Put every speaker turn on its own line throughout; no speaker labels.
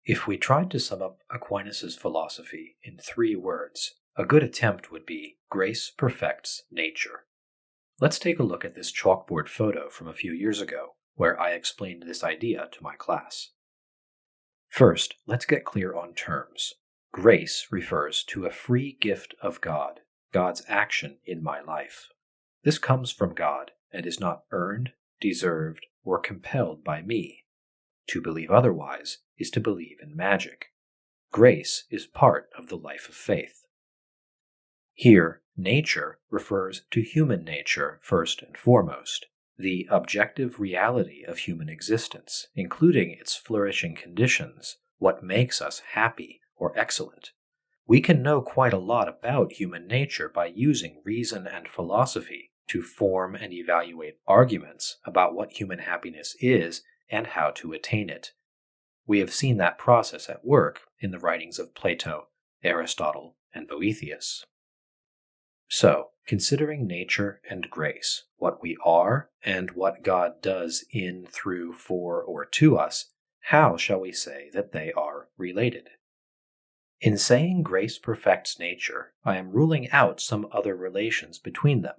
If we tried to sum up Aquinas' philosophy in 3 words, a good attempt would be grace perfects nature. Let's take a look at this chalkboard photo from a few years ago, where I explained this idea to my class. First, let's get clear on terms. Grace refers to a free gift of God, God's action in my life. This comes from God and is not earned, deserved, or compelled by me. To believe otherwise is to believe in magic. Grace is part of the life of faith. Here, nature refers to human nature first and foremost, the objective reality of human existence, including its flourishing conditions, what makes us happy or excellent. We can know quite a lot about human nature by using reason and philosophy to form and evaluate arguments about what human happiness is and how to attain it. We have seen that process at work in the writings of Plato, Aristotle, and Boethius. So, considering nature and grace, what we are and what God does in, through, for, or to us, how shall we say that they are related? In saying grace perfects nature, I am ruling out some other relations between them.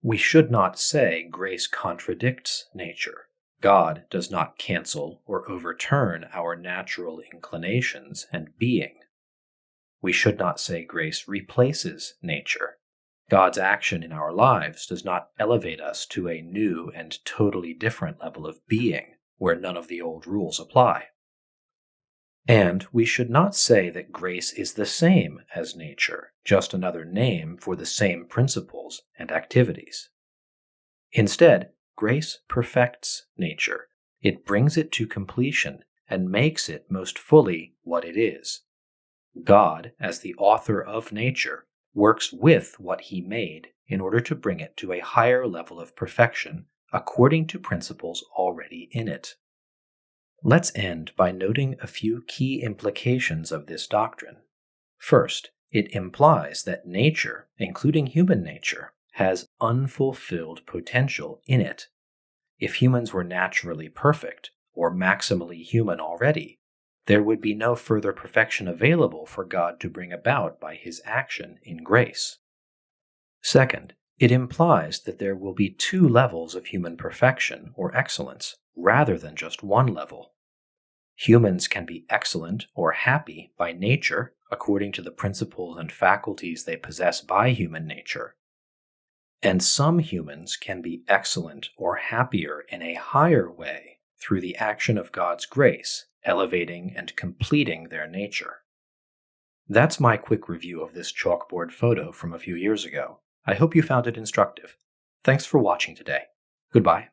We should not say grace contradicts nature. God does not cancel or overturn our natural inclinations and being. We should not say grace replaces nature. God's action in our lives does not elevate us to a new and totally different level of being, where none of the old rules apply. And we should not say that grace is the same as nature, just another name for the same principles and activities. Instead, grace perfects nature. It brings it to completion and makes it most fully what it is. God, as the author of nature, works with what he made in order to bring it to a higher level of perfection according to principles already in it. Let's end by noting a few key implications of this doctrine. First, it implies that nature, including human nature, has unfulfilled potential in it. If humans were naturally perfect, or maximally human already, there would be no further perfection available for God to bring about by his action in grace. Second, it implies that there will be 2 levels of human perfection or excellence, rather than just one level. Humans can be excellent or happy by nature, according to the principles and faculties they possess by human nature. And some humans can be excellent or happier in a higher way through the action of God's grace, elevating and completing their nature. That's my quick review of this chalkboard photo from a few years ago. I hope you found it instructive. Thanks for watching today. Goodbye.